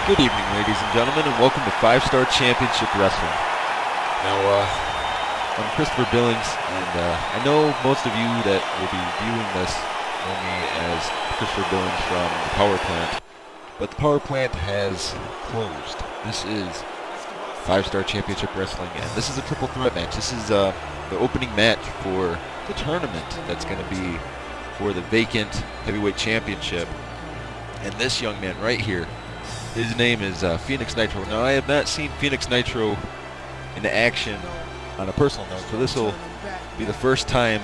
Good evening, ladies and gentlemen, and welcome to 5-Star Championship Wrestling. Now, I'm Christopher Billings, and I know most of you that will be viewing this know me as Christopher Billings from the Power Plant, but the Power Plant has closed. This is 5-Star Championship Wrestling, and this is a triple threat match. This is the opening match for the tournament that's going to be for the vacant heavyweight championship. And this young man right here, his name is Phoenix Nitro. Now, I have not seen Phoenix Nitro in action on a personal note, so this will be the first time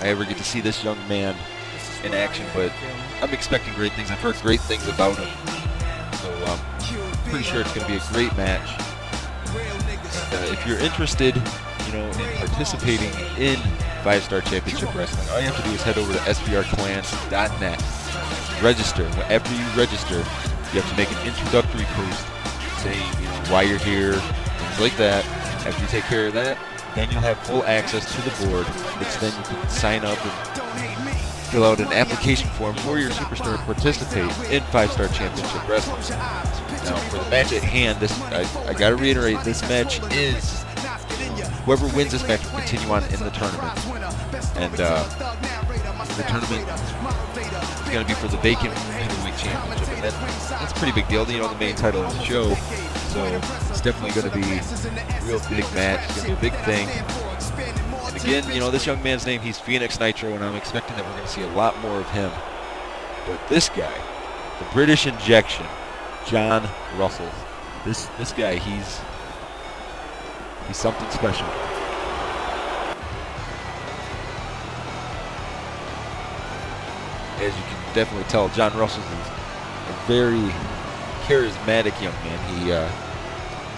I ever get to see this young man in action, but I'm expecting great things. I've heard great things about him, so I'm pretty sure it's going to be a great match. And, if you're interested, in participating in 5-Star Championship Wrestling, all you have to do is head over to svrclans.net. Register. Whenever you register, you have to make an introductory post saying, why you're here, things like that. After you take care of that, then you'll have full access to the board, which then you can sign up and fill out an application form for your superstar to participate in 5-Star Championship Wrestling. Now, for the match at hand, I got to reiterate, this match is, whoever wins this match will continue on in the tournament. And the tournament is going to be for the vacant heavyweight championship, and that's a pretty big deal. The main title of the show, so it's definitely going to be a real big match. It's going to be a big thing. And again, this young man's name, he's Phoenix Nitro, and I'm expecting that we're going to see a lot more of him. But this guy, the British Injection, John Russless, this guy, he's something special. As you can definitely tell, John Russless is a very charismatic young man. He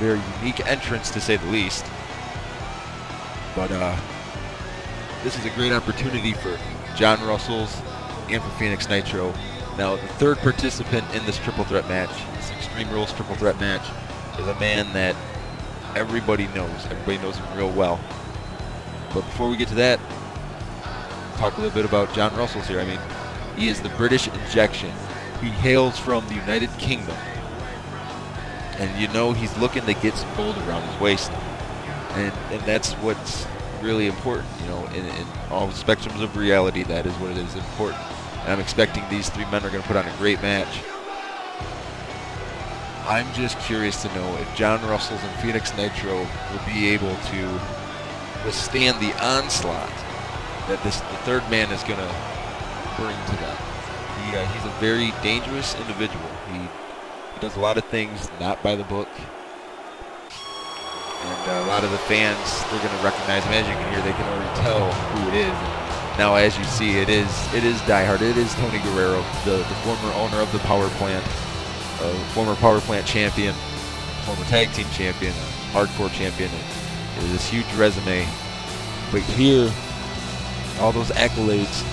very unique entrance, to say the least. But this is a great opportunity for John Russless and for Phoenix Nitro. Now, the third participant in this triple threat match, this Extreme Rules triple threat match, is a man that everybody knows. Everybody knows him real well. But before we get to that, talk a little bit about John Russless here. He is the British Injection. He hails from the United Kingdom. And he's looking to get some gold around his waist. And that's what's really important. In all spectrums of reality, that is what it is important. And I'm expecting these three men are going to put on a great match. I'm just curious to know if John Russless and Phoenix Nitro will be able to withstand the onslaught that the third man is going to bring to them. He's a very dangerous individual. He does a lot of things not by the book, and a lot of the fans, they're going to recognize him. As you can hear, they can already tell who it is. And now, as you see, it is Die Hard. It is Tony Guerrero, the former owner of the Power Plant, former Power Plant champion, former tag team champion, hardcore champion. It is this huge resume, but here, all those accolades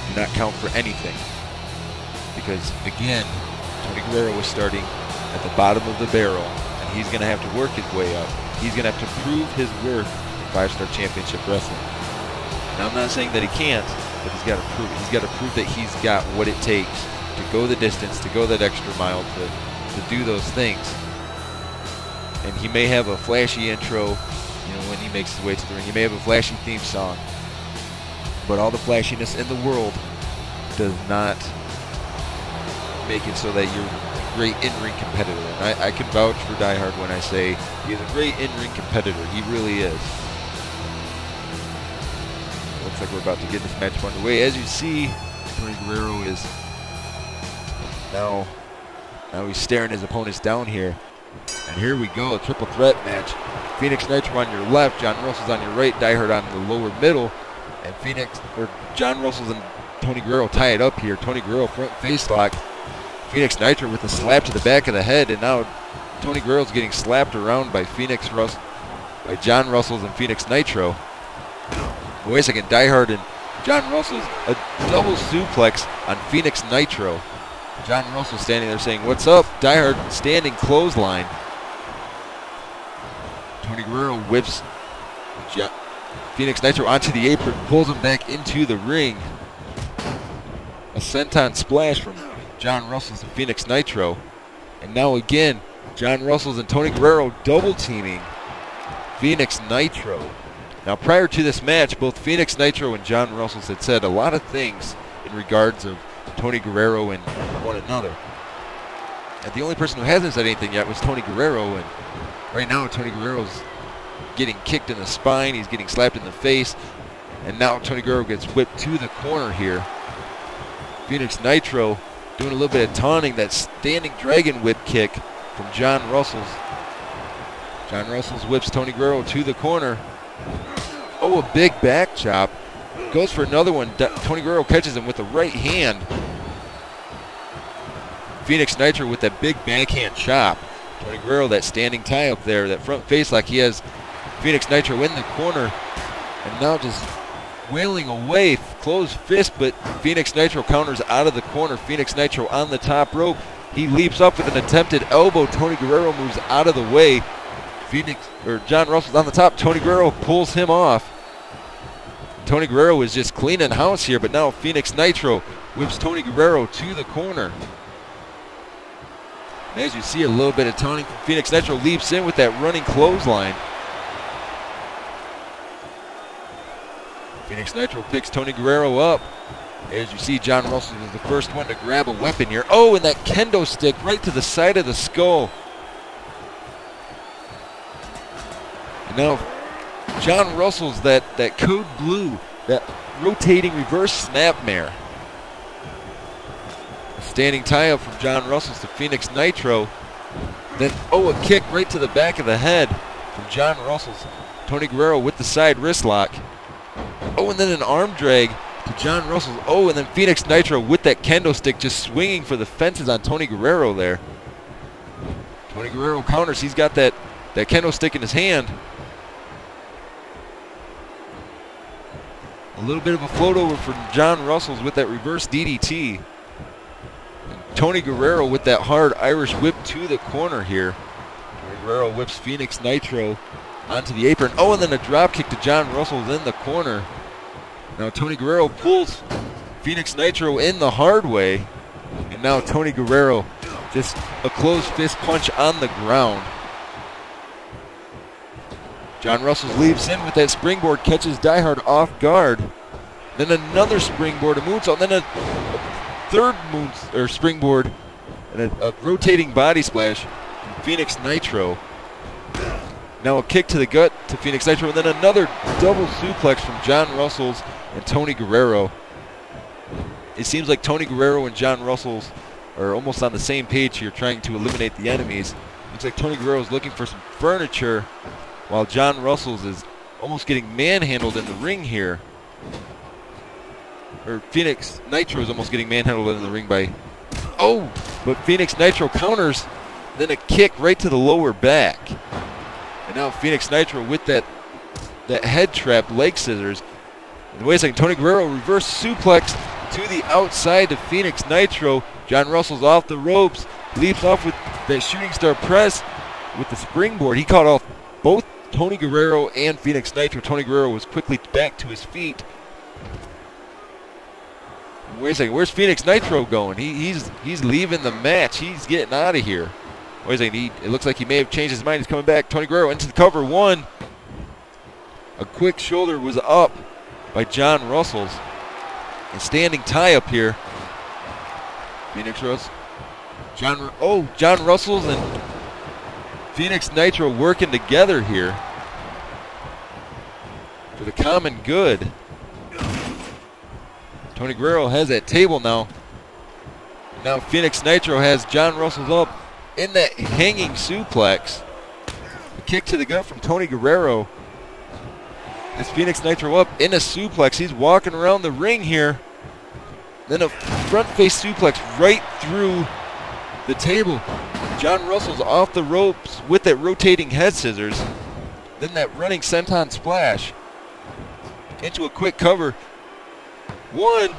do not count for anything, because again, Tony Guerrero was starting at the bottom of the barrel, and he's going to have to work his way up. He's going to have to prove his worth in 5-Star Championship Wrestling. Now, I'm not saying that he can't, but he's got to prove it. He's got to prove that he's got what it takes to go the distance, to go that extra mile, to do those things. And he may have a flashy intro, when he makes his way to the ring. He may have a flashy theme song, but all the flashiness in the world does not make it so that you're a great in-ring competitor. And I can vouch for Die Hard when I say he's a great in-ring competitor. He really is. Looks like we're about to get this match underway. As you see, Tony Guerrero is now he's staring his opponents down here. And here we go, a triple threat match. Phoenix Nitro on your left, John Russless on your right, Die Hard on the lower middle. And John Russless and Tony Guerrero tie it up here. Tony Guerrero front face lock. Phoenix Nitro with a slap to the back of the head, and now Tony Guerrero's getting slapped around by John Russless and Phoenix Nitro. Wait a second, Die Hard and John Russless, a double suplex on Phoenix Nitro. John Russless standing there saying, "What's up?" Die Hard standing clothesline. Tony Guerrero whips Phoenix Nitro onto the apron, pulls him back into the ring. A senton splash from John Russless and Phoenix Nitro. And now again, John Russless and Tony Guerrero double teaming Phoenix Nitro. Now prior to this match, both Phoenix Nitro and John Russless had said a lot of things in regards of Tony Guerrero and one another. And the only person who hasn't said anything yet was Tony Guerrero, and right now Tony Guerrero's getting kicked in the spine, he's getting slapped in the face, and now Tony Guerrero gets whipped to the corner here. Phoenix Nitro doing a little bit of taunting, that standing dragon whip kick from John Russless. John Russless whips Tony Guerrero to the corner. Oh, a big back chop. Goes for another one. Tony Guerrero catches him with the right hand. Phoenix Nitro with that big backhand chop. Tony Guerrero, that standing tie up there, that front face lock. He has Phoenix Nitro in the corner. And now just wailing away, closed fist, but Phoenix Nitro counters out of the corner. Phoenix Nitro on the top rope. He leaps up with an attempted elbow. Tony Guerrero moves out of the way. John Russless on the top. Tony Guerrero pulls him off. Tony Guerrero is just cleaning house here, but now Phoenix Nitro whips Tony Guerrero to the corner. And as you see, a little bit of taunting from Phoenix Nitro, leaps in with that running clothesline. Phoenix Nitro picks Tony Guerrero up. As you see, John Russless is the first one to grab a weapon here. Oh, and that kendo stick right to the side of the skull. And now John Russless, that code blue, that rotating reverse snapmare. A standing tie-up from John Russless to Phoenix Nitro. Then, oh, a kick right to the back of the head from John Russless. Tony Guerrero with the side wrist lock. Oh, and then an arm drag to John Russless. Oh, and then Phoenix Nitro with that kendo stick just swinging for the fences on Tony Guerrero there. Tony Guerrero counters. He's got that kendo stick in his hand. A little bit of a float over from John Russless with that reverse DDT. And Tony Guerrero with that hard Irish whip to the corner here. Tony Guerrero whips Phoenix Nitro onto the apron. Oh, and then a drop kick to John Russless in the corner. Now Tony Guerrero pulls Phoenix Nitro in the hard way. And now Tony Guerrero just a closed fist punch on the ground. John Russless leaps in with that springboard, catches Die Hard off guard. Then another springboard, a moonsault, then a third springboard, and a rotating body splash from Phoenix Nitro. Now a kick to the gut to Phoenix Nitro, and then another double suplex from John Russless and Tony Guerrero. It seems like Tony Guerrero and John Russless are almost on the same page here, trying to eliminate the enemies. Looks like Tony Guerrero is looking for some furniture, while John Russless is almost getting manhandled in the ring here. Or Phoenix Nitro is almost getting manhandled in the ring by... Oh! But Phoenix Nitro counters, then a kick right to the lower back. And now Phoenix Nitro with that head trap leg scissors. And wait a second, Tony Guerrero reverse suplex to the outside to Phoenix Nitro. John Russless off the ropes, leaps off with that shooting star press with the springboard. He caught off both Tony Guerrero and Phoenix Nitro. Tony Guerrero was quickly back to his feet. Wait a second, where's Phoenix Nitro going? He's leaving the match. He's getting out of here. Wait a second, it looks like he may have changed his mind. He's coming back. Tony Guerrero into the cover. One. A quick shoulder was up by John Russless. And standing tie up here. Phoenix Russless. John Russless and Phoenix Nitro working together here for the common good. Tony Guerrero has that table now. Now Phoenix Nitro has John Russless up in that hanging suplex. A kick to the gut from Tony Guerrero. Has Phoenix Nitro up in a suplex. He's walking around the ring here. Then a front face suplex right through the table. John Russless off the ropes with that rotating head scissors. Then that running senton splash into a quick cover. 1,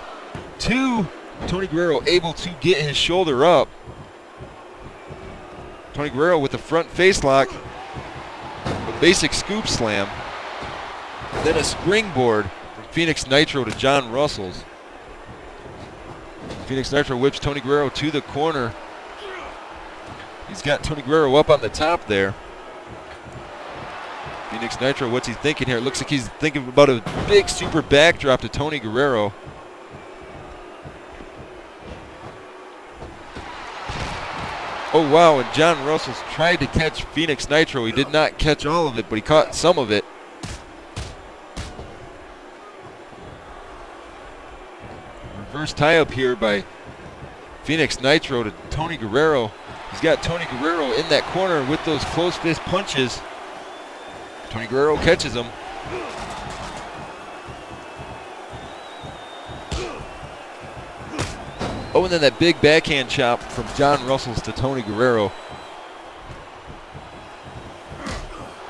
2. Tony Guerrero able to get his shoulder up. Tony Guerrero with the front face lock. A basic scoop slam. Then a springboard from Phoenix Nitro to John Russless. Phoenix Nitro whips Tony Guerrero to the corner. He's got Tony Guerrero up on the top there. Phoenix Nitro, what's he thinking here? It looks like he's thinking about a big super backdrop to Tony Guerrero. Oh, wow, and John Russless tried to catch Phoenix Nitro. He did not catch all of it, but he caught some of it. Reverse tie-up here by Phoenix Nitro to Tony Guerrero. He's got Tony Guerrero in that corner with those close fist punches. Tony Guerrero catches him. Oh, and then that big backhand chop from John Russless to Tony Guerrero.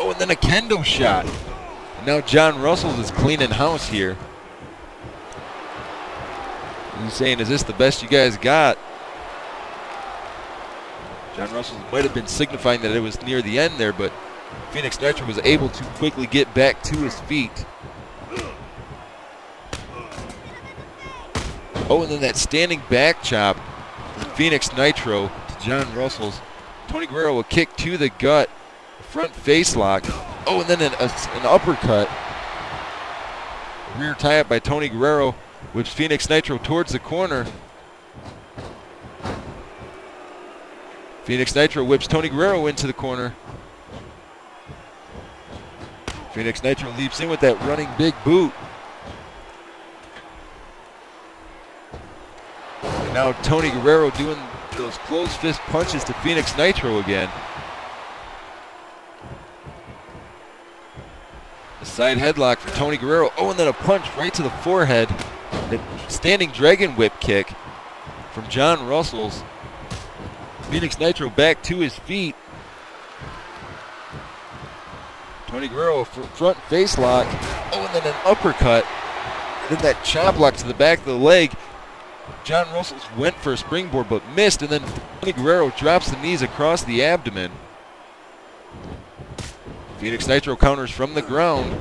Oh, and then a kendo shot. And now John Russless is cleaning house here. He's saying, is this the best you guys got? John Russless might have been signifying that it was near the end there, but Phoenix Nitro was able to quickly get back to his feet. Oh, and then that standing back chop from Phoenix Nitro to John Russless. Tony Guerrero a kick to the gut, front face lock. Oh, and then an uppercut. Rear tie-up by Tony Guerrero, whips Phoenix Nitro towards the corner. Phoenix Nitro whips Tony Guerrero into the corner. Phoenix Nitro leaps in with that running big boot. And now Tony Guerrero doing those closed fist punches to Phoenix Nitro again. A side headlock for Tony Guerrero. Oh, and then a punch right to the forehead. A standing dragon whip kick from John Russless. Phoenix Nitro back to his feet. Tony Guerrero front face lock. Oh, and then an uppercut. Then that chop block to the back of the leg. John Russless went for a springboard but missed, and then Tony Guerrero drops the knees across the abdomen. Phoenix Nitro counters from the ground.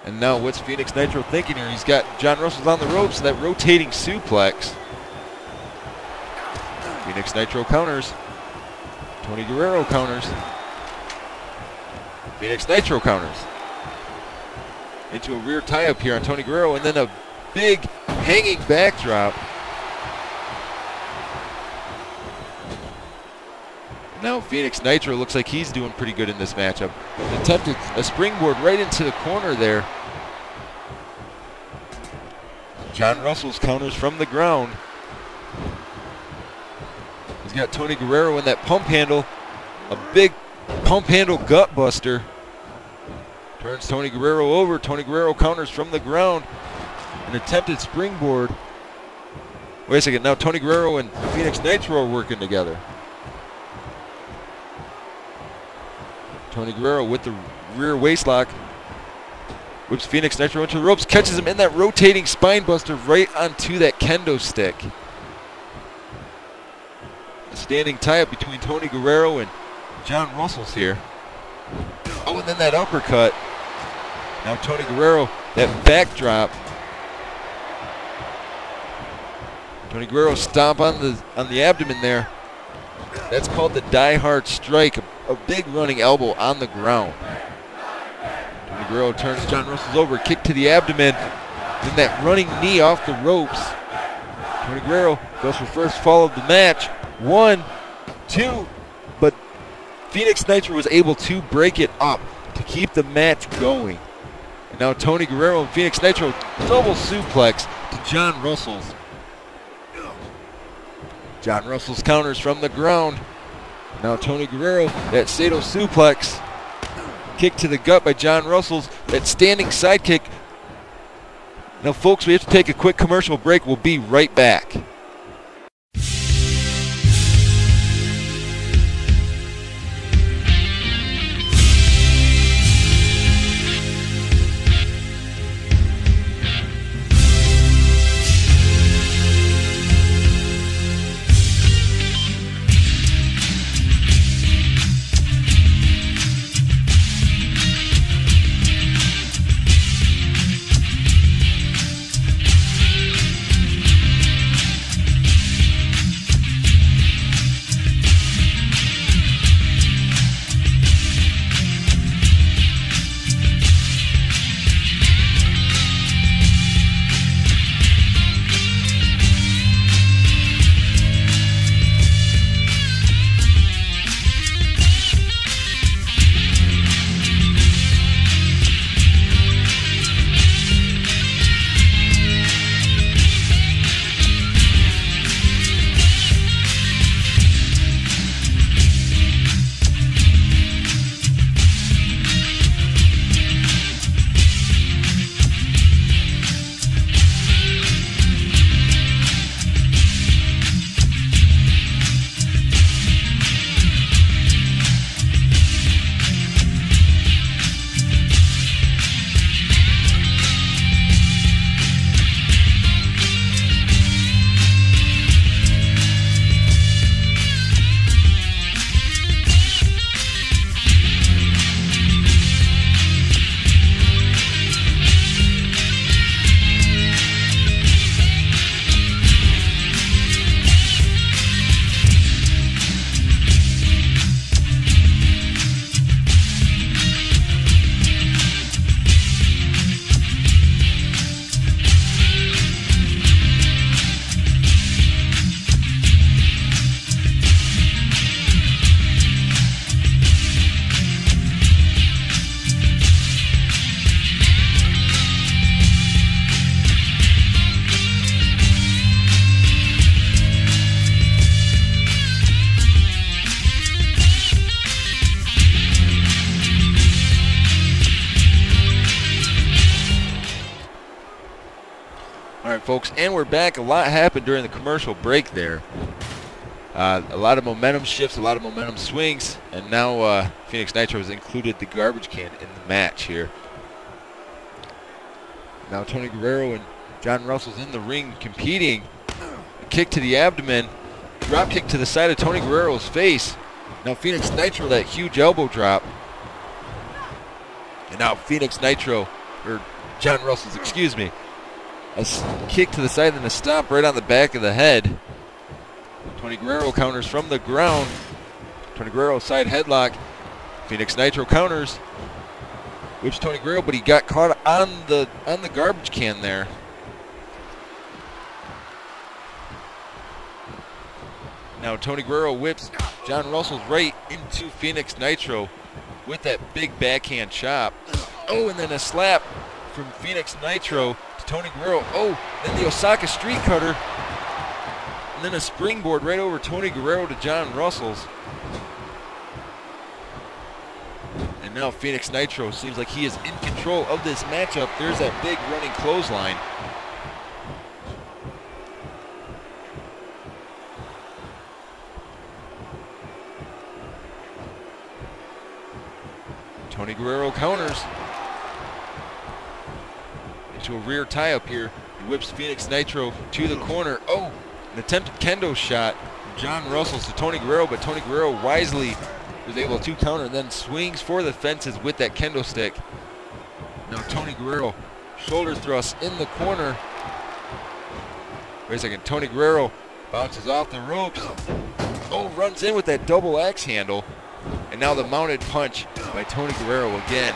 And now what's Phoenix Nitro thinking here? He's got John Russless on the ropes, that rotating suplex. Phoenix Nitro counters. Tony Guerrero counters. Phoenix Nitro counters. Into a rear tie-up here on Tony Guerrero, and then a big hanging backdrop. Now Phoenix Nitro looks like he's doing pretty good in this matchup. Attempted a springboard right into the corner there. John Russless counters from the ground. He's got Tony Guerrero in that pump handle. A big pump handle gut buster. Turns Tony Guerrero over. Tony Guerrero counters from the ground. An attempted springboard. Wait a second, now Tony Guerrero and Phoenix Nitro are working together. Tony Guerrero with the rear waistlock. Whips Phoenix Nitro into the ropes. Catches him in that rotating spine buster right onto that kendo stick. A standing tie-up between Tony Guerrero and John Russless here. Oh, and then that uppercut. Now Tony Guerrero, that backdrop. Tony Guerrero stomp on the abdomen there. That's called the Die Hard strike, a big running elbow on the ground. Tony Guerrero turns John Russless over, kick to the abdomen, then that running knee off the ropes. Tony Guerrero goes for first fall of the match. 1, 2, but Phoenix Nitro was able to break it up to keep the match going. And now Tony Guerrero and Phoenix Nitro double suplex to John Russless. John Russless counters from the ground. Now Tony Guerrero, that Sato suplex. Kick to the gut by John Russless. That standing sidekick. Now folks, we have to take a quick commercial break. We'll be right back. right, folks, and we're back. A lot happened during the commercial break there. A lot of momentum shifts, a lot of momentum swings, and now Phoenix Nitro has included the garbage can in the match here. Now Tony Guerrero and John Russell's in the ring competing. A kick to the abdomen, drop kick to the side of Tony Guerrero's face. Now Phoenix Nitro, that huge elbow drop. And now Phoenix Nitro, or John Russell's, excuse me, a kick to the side and a stomp right on the back of the head. Tony Guerrero counters from the ground. Tony Guerrero side headlock. Phoenix Nitro counters. Whips Tony Guerrero, but he got caught on the garbage can there. Now Tony Guerrero whips John Russell's right into Phoenix Nitro with that big backhand chop. Oh, and then a slap from Phoenix Nitro to Tony Guerrero. Oh, then the Osaka Street Cutter. And then a springboard right over Tony Guerrero to John Russell's. And now Phoenix Nitro seems like he is in control of this matchup. There's that big running clothesline. Tony Guerrero counters into a rear tie-up here. He whips Phoenix Nitro to the corner. Oh, an attempted kendo shot from John Russell's to Tony Guerrero, but Tony Guerrero wisely was able to counter and then swings for the fences with that kendo stick. Now Tony Guerrero, shoulder thrust in the corner. Wait a second, Tony Guerrero bounces off the ropes. Oh, runs in with that double axe handle. And now the mounted punch by Tony Guerrero again.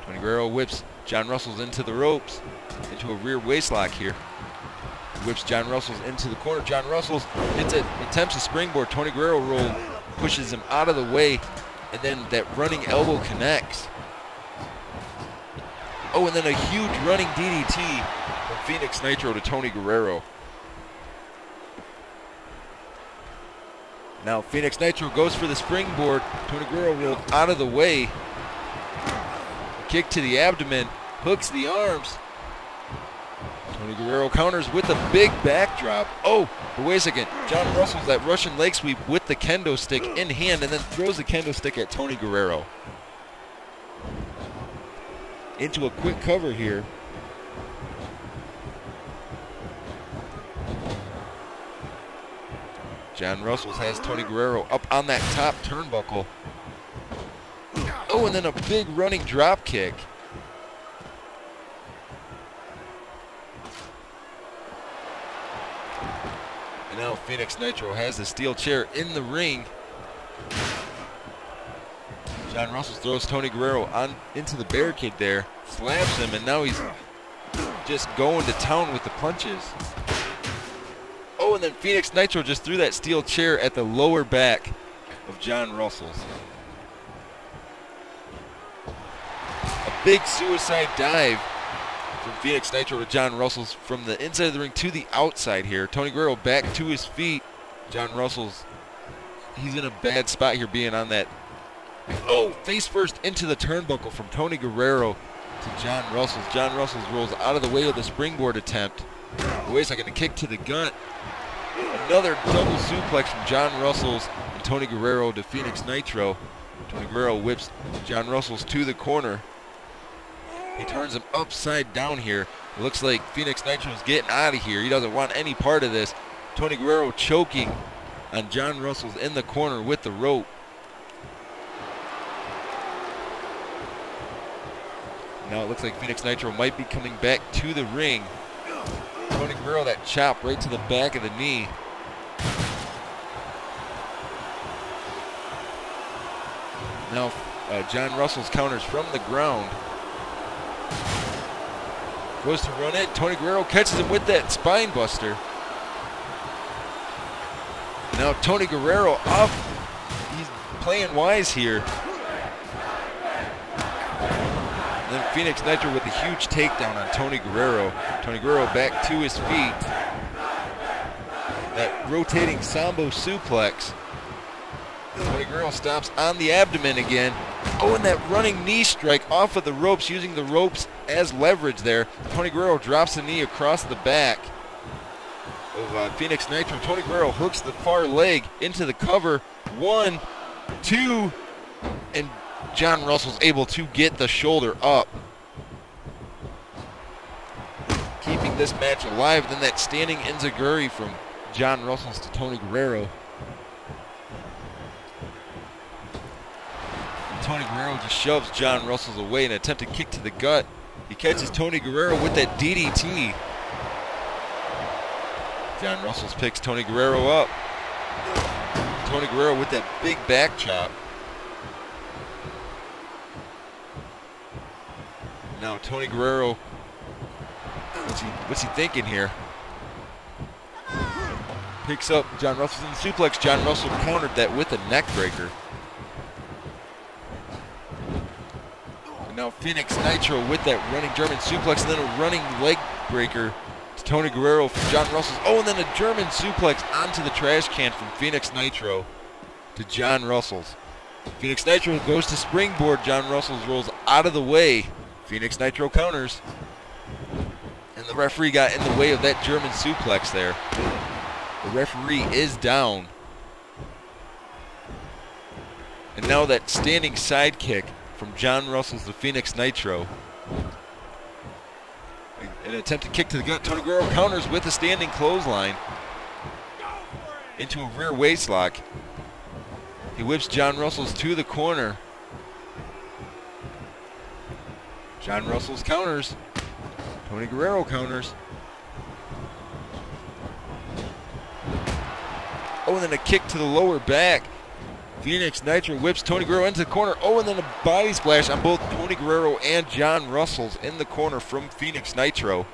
Tony Guerrero whips John Russell's into the ropes, into a rear waistlock here. He whips John Russell's into the corner. John Russell's attempts a springboard. Tony Guerrero roll, pushes him out of the way, and then that running elbow connects. Oh, and then a huge running DDT from Phoenix Nitro to Tony Guerrero. Now Phoenix Nitro goes for the springboard. Tony Guerrero rolled out of the way. A kick to the abdomen, hooks the arms. Tony Guerrero counters with a big backdrop. Oh, but wait a second. John Russell's that Russian leg sweep with the kendo stick in hand and then throws the kendo stick at Tony Guerrero. Into a quick cover here. John Russell has Tony Guerrero up on that top turnbuckle. Oh, and then a big running drop kick. And now Phoenix Nitro has the steel chair in the ring. John Russell throws Tony Guerrero on into the barricade there, slaps him, and now he's just going to town with the punches. Oh, and then Phoenix Nitro just threw that steel chair at the lower back of John Russell's. A big suicide dive from Phoenix Nitro to John Russell's from the inside of the ring to the outside here. Tony Guerrero back to his feet. John Russell's, he's in a bad spot here being on that. Oh, face first into the turnbuckle from Tony Guerrero to John Russell's. John Russell's rolls out of the way of the springboard attempt. Wait a second, a kick to the gut. Another double suplex from John Russell's and Tony Guerrero to Phoenix Nitro. Tony Guerrero whips John Russell's to the corner. He turns him upside down here. It looks like Phoenix Nitro's getting out of here. He doesn't want any part of this. Tony Guerrero choking on John Russell's in the corner with the rope. Now it looks like Phoenix Nitro might be coming back to the ring. Tony Guerrero, that chop right to the back of the knee. Now John Russell's counters from the ground. Goes to run it. Tony Guerrero catches him with that spine buster. Now Tony Guerrero up. He's playing wise here. And then Phoenix Nitro with a huge takedown on Tony Guerrero. Tony Guerrero back to his feet. That rotating Sambo suplex. Tony Guerrero stops on the abdomen again. Oh, and that running knee strike off of the ropes, using the ropes as leverage there. Tony Guerrero drops the knee across the back of Phoenix Nitro. Tony Guerrero hooks the far leg into the cover. 1, 2, and John Russell's able to get the shoulder up, keeping this match alive. Then that standing enziguri from John Russell's to Tony Guerrero. And Tony Guerrero just shoves John Russell's away in an attempted kick to the gut. He catches Tony Guerrero with that DDT. John Russell's picks Tony Guerrero up. Tony Guerrero with that big back chop. Now Tony Guerrero, what's he thinking here? Picks up John Russell's in the suplex. John Russell countered that with a neck breaker. And now Phoenix Nitro with that running German suplex and then a running leg breaker to Tony Guerrero from John Russell's. Oh, and then a German suplex onto the trash can from Phoenix Nitro to John Russell's. Phoenix Nitro goes to springboard. John Russell's rolls out of the way. Phoenix Nitro counters. And the referee got in the way of that German suplex there. The referee is down. And now that standing sidekick from John Russell's to Phoenix Nitro. An attempted kick to the gut. Tony Guerrero counters with a standing clothesline into a rear waistlock. He whips John Russell's to the corner. John Russell's counters. Tony Guerrero counters. Oh, and then a kick to the lower back. Phoenix Nitro whips Tony Guerrero into the corner. Oh, and then a body splash on both Tony Guerrero and John Russell's in the corner from Phoenix Nitro.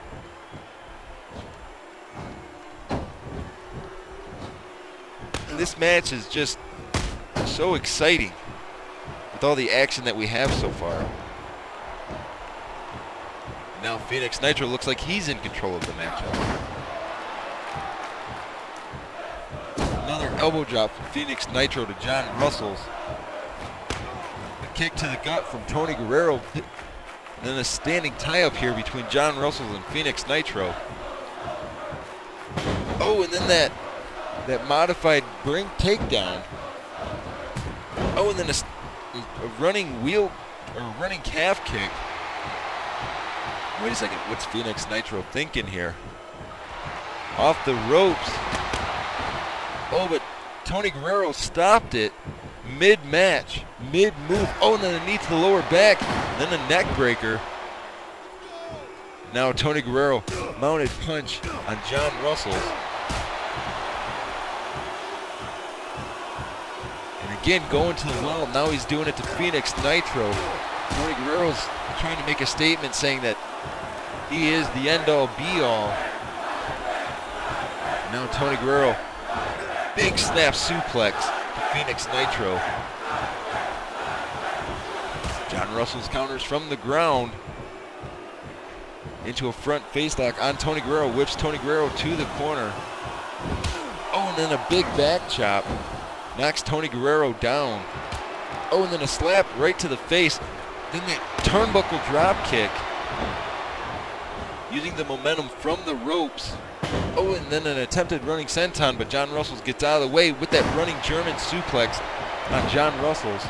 And this match is just so exciting with all the action that we have so far. Now Phoenix Nitro looks like he's in control of the matchup. Another elbow drop from Phoenix Nitro to John Russell's. A kick to the gut from Tony Guerrero. And then a standing tie-up here between John Russell's and Phoenix Nitro. Oh, and then that modified bring takedown. Oh, and then a running wheel, or a running calf kick. Wait a second, what's Phoenix Nitro thinking here? Off the ropes. Oh, but Tony Guerrero stopped it mid-match, mid-move. Oh, and then a knee to the lower back, then a neck breaker. Now Tony Guerrero, mounted punch on John Russell. And again, going to the well. Now he's doing it to Phoenix Nitro. Tony Guerrero's trying to make a statement saying that he is the end-all, be-all. Now Tony Guerrero, big snap suplex to Phoenix Nitro. John Russell's counters from the ground into a front facelock on Tony Guerrero, whips Tony Guerrero to the corner. Oh, and then a big back chop knocks Tony Guerrero down. Oh, and then a slap right to the face. Then that turnbuckle drop kick, using the momentum from the ropes. Oh, and then an attempted running senton, but John Russell's gets out of the way with that running German suplex on John Russell's.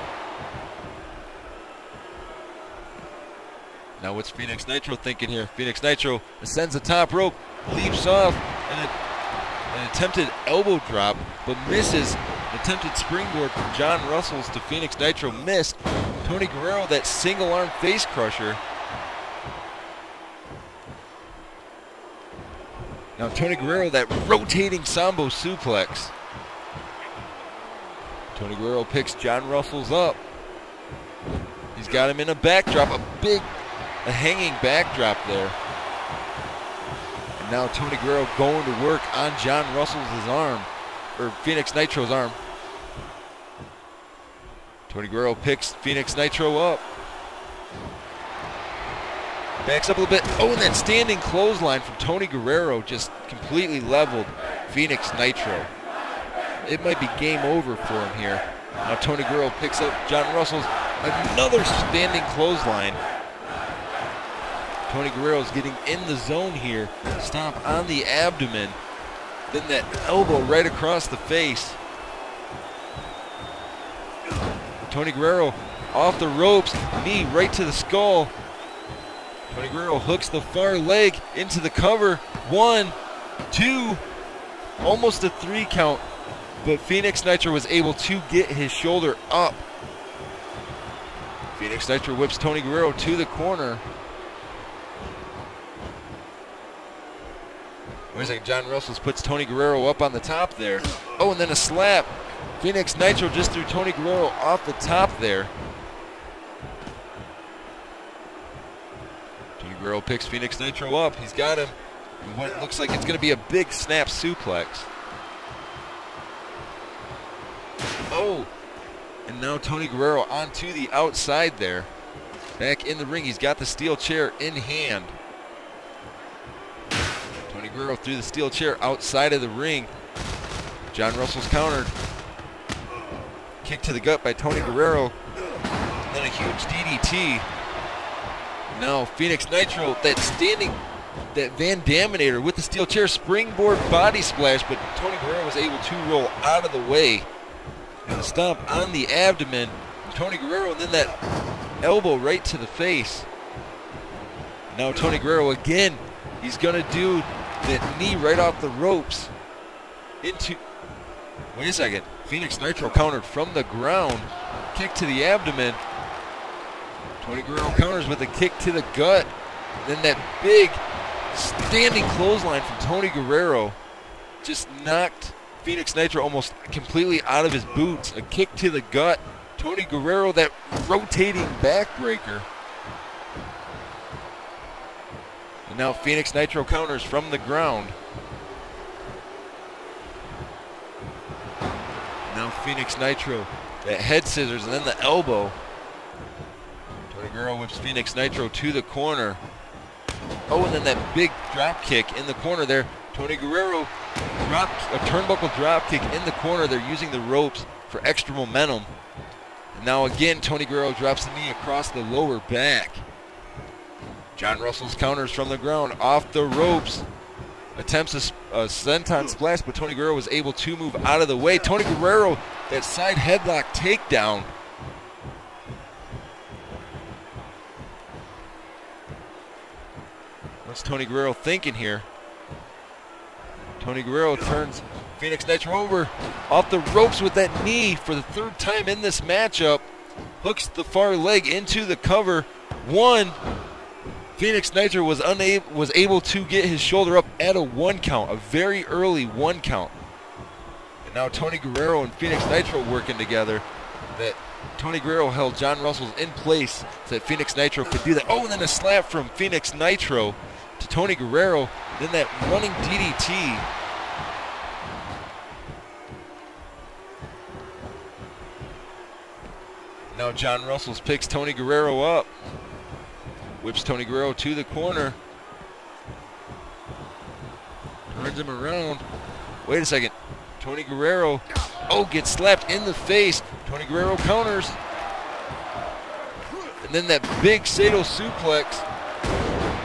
Now what's Phoenix Nitro thinking here? Phoenix Nitro ascends the top rope, leaps off, and an attempted elbow drop, but misses. An attempted springboard from John Russell's to Phoenix Nitro missed. Tony Guerrero, that single arm face crusher. Now Tony Guerrero, that rotating Sambo suplex. Tony Guerrero picks John Russell's up. He's got him in a backdrop, a hanging backdrop there. And now Tony Guerrero going to work on John Russell's arm, or Phoenix Nitro's arm. Tony Guerrero picks Phoenix Nitro up. Backs up a little bit. Oh, and that standing clothesline from Tony Guerrero just completely leveled Phoenix Nitro. It might be game over for him here. Now Tony Guerrero picks up John Russell's another standing clothesline. Tony Guerrero's getting in the zone here. Stomp on the abdomen. Then that elbow right across the face. Tony Guerrero off the ropes, knee right to the skull. Tony Guerrero hooks the far leg into the cover. 1, 2, almost a 3 count. But Phoenix Nitro was able to get his shoulder up. Phoenix Nitro whips Tony Guerrero to the corner. Wait a second, John Russless puts Tony Guerrero up on the top there. Oh, and then a slap. Phoenix Nitro just threw Tony Guerrero off the top there. Tony Guerrero picks Phoenix Nitro up. He's got him. And what looks like it's going to be a big snap suplex. Oh, and now Tony Guerrero onto the outside there. Back in the ring, he's got the steel chair in hand. Tony Guerrero threw the steel chair outside of the ring. John Russell's countered. Kick to the gut by Tony Guerrero. And then a huge DDT. Now Phoenix Nitro, that Van Daminator with the steel chair, springboard body splash, but Tony Guerrero was able to roll out of the way. And a stomp on the abdomen. Tony Guerrero, and then that elbow right to the face. Now Tony Guerrero again, he's going to do that knee right off the ropes. Wait a second. Phoenix Nitro countered from the ground. Kick to the abdomen. Tony Guerrero counters with a kick to the gut. Then that big standing clothesline from Tony Guerrero just knocked Phoenix Nitro almost completely out of his boots. A kick to the gut. Tony Guerrero, that rotating backbreaker. And now Phoenix Nitro counters from the ground. Now Phoenix Nitro, that head scissors and then the elbow. Tony Guerrero whips Phoenix Nitro to the corner. Oh, and then that big drop kick in the corner there. Tony Guerrero a turnbuckle drop kick in the corner. They're using the ropes for extra momentum. And now again, Tony Guerrero drops the knee across the lower back. John Russell's counters from the ground off the ropes. Attempts a senton splash, but Tony Guerrero was able to move out of the way. Tony Guerrero, that side headlock takedown. What's Tony Guerrero thinking here? Tony Guerrero turns Phoenix Nitro over off the ropes with that knee for the 3rd time in this matchup. Hooks the far leg into the cover. 1. Phoenix Nitro was able to get his shoulder up at a 1 count, a very early 1 count. And now Tony Guerrero and Phoenix Nitro working together. That Tony Guerrero held John Russell's in place so that Phoenix Nitro could do that. Oh, and then a slap from Phoenix Nitro to Tony Guerrero. Then that running DDT. Now John Russell picks Tony Guerrero up. Whips Tony Guerrero to the corner. Turns him around. Wait a second. Tony Guerrero, gets slapped in the face. Tony Guerrero counters. And then that big Sato suplex.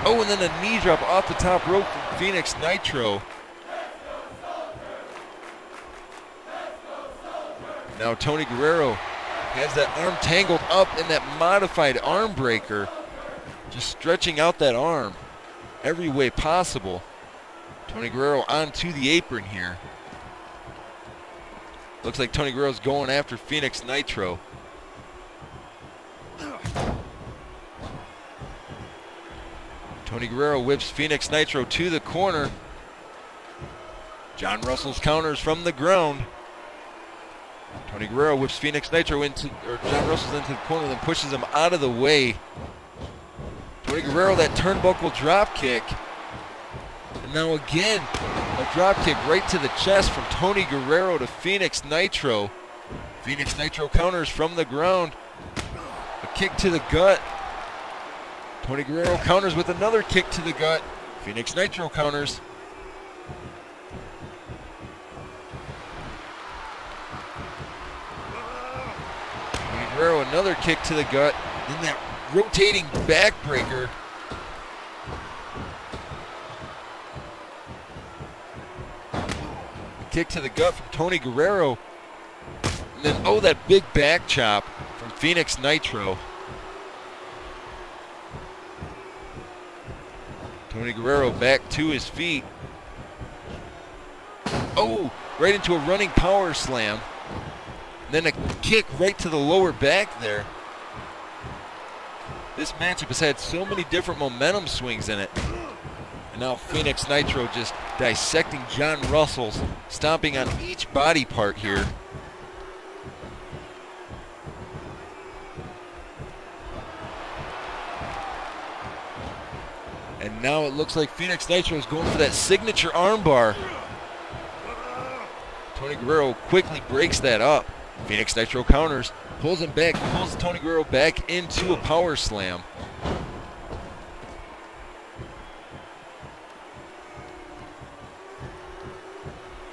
Oh, and then a knee drop off the top rope from Phoenix Nitro. Now Tony Guerrero has that arm tangled up in that modified arm breaker. Just stretching out that arm every way possible. Tony Guerrero onto the apron here. Looks like Tony Guerrero's going after Phoenix Nitro. Tony Guerrero whips Phoenix Nitro to the corner. John Russell's counters from the ground. Tony Guerrero whips Phoenix Nitro John Russell's into the corner, then pushes him out of the way. Tony Guerrero, that turnbuckle drop kick. And now again, a drop kick right to the chest from Tony Guerrero to Phoenix Nitro. Phoenix Nitro counters from the ground. A kick to the gut. Tony Guerrero counters with another kick to the gut. Phoenix Nitro counters. another kick to the gut. Then that rotating backbreaker. Kick to the gut from Tony Guerrero. And then, oh, that big back chop from Phoenix Nitro. Tony Guerrero back to his feet. Oh, right into a running power slam. And then a kick right to the lower back there. This matchup has had so many different momentum swings in it. And now Phoenix Nitro just dissecting John Russell's, stomping on each body part here. And now it looks like Phoenix Nitro is going for that signature armbar. Tony Guerrero quickly breaks that up. Phoenix Nitro counters, pulls him back, pulls Tony Guerrero back into a power slam.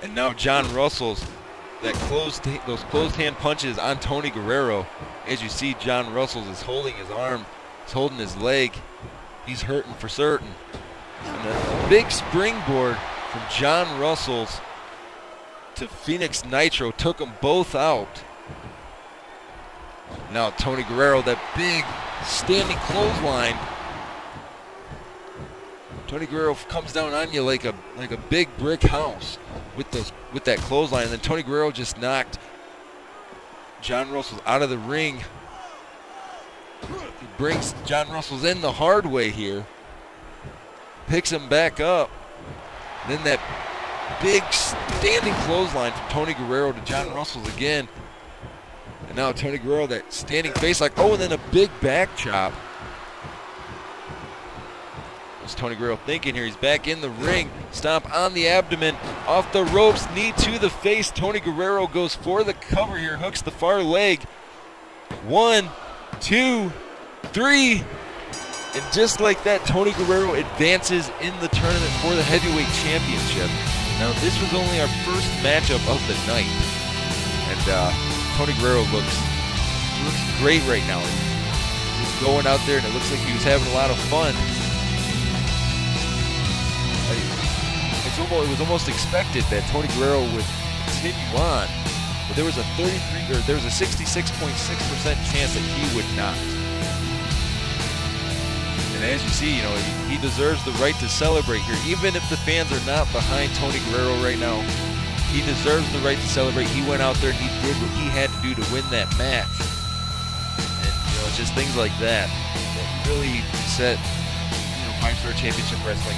And now John Russell's, those closed hand punches on Tony Guerrero. As you see, John Russell's is holding his arm, he's holding his leg. He's hurting for certain. And a big springboard from John Russell's to Phoenix Nitro took them both out. Now Tony Guerrero, that big standing clothesline. Tony Guerrero comes down on you like a big brick house with that clothesline, and then Tony Guerrero just knocked John Russell out of the ring. He brings John Russell's in the hard way here. Picks him back up. Then that big standing clothesline from Tony Guerrero to John Russell's again. And now Tony Guerrero, that standing face like, oh, and then a big back chop. What's Tony Guerrero thinking here? He's back in the ring. Stomp on the abdomen, off the ropes, knee to the face. Tony Guerrero goes for the cover here, hooks the far leg. 1, 2, 3. And just like that, Tony Guerrero advances in the tournament for the heavyweight championship. Now, this was only our first matchup of the night. And Tony Guerrero looks great right now. He's going out there, and it looks like he was having a lot of fun. It was almost expected that Tony Guerrero would continue on, but there was a 66.6% chance that he would not. And as you see, he deserves the right to celebrate here. Even if the fans are not behind Tony Guerrero right now, he deserves the right to celebrate. He went out there and he did what he had to do to win that match. And it's just things like that really set five-star championship wrestling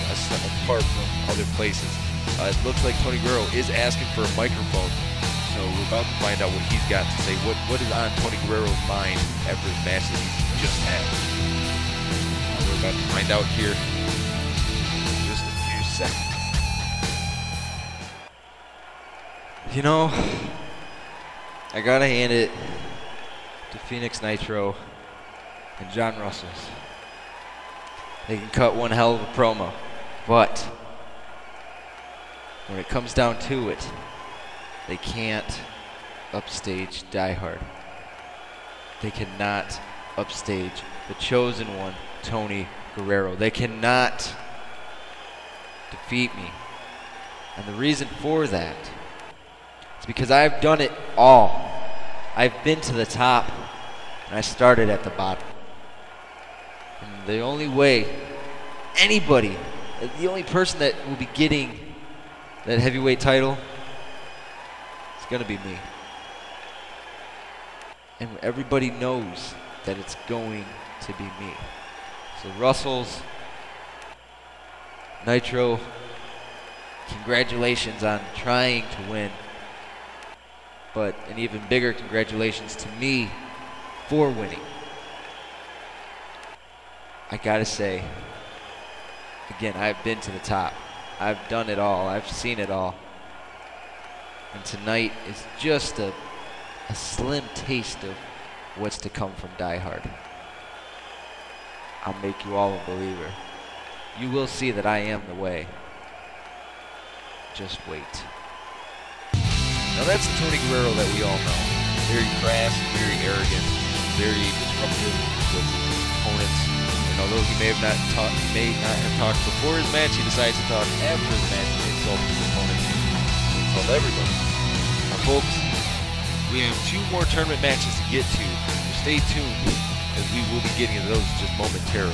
apart from other places. It looks like Tony Guerrero is asking for a microphone, so we're about to find out what he's got to say. What is on Tony Guerrero's mind after the match that he's just had? We're about to find out here in just a few seconds. I gotta hand it to Phoenix Nitro and John Russell's. They can cut one hell of a promo, but when it comes down to it, they can't upstage Die Hard. They cannot upstage the chosen one, Tony Guerrero. They cannot defeat me. And the reason for that is because I've done it all. I've been to the top, and I started at the bottom. And the only way anybody, the only person that will be getting that heavyweight title is going to be me. And everybody knows that it's going to be me. So Russell's, Nitro, congratulations on trying to win. But an even bigger congratulations to me for winning. I gotta say, again, I've been to the top. I've done it all. I've seen it all. And tonight is just a slim taste of what's to come from Die Hard. I'll make you all a believer. You will see that I am the way. Just wait. Now that's the Tony Guerrero that we all know. Very crass, very arrogant. very disruptive with his opponents. And although he may not have talked before his match, he decides to talk after the match and insult his opponents. Insult everybody. Now, folks, we have 2 more tournament matches to get to. So stay tuned, as we will be getting to those just momentarily.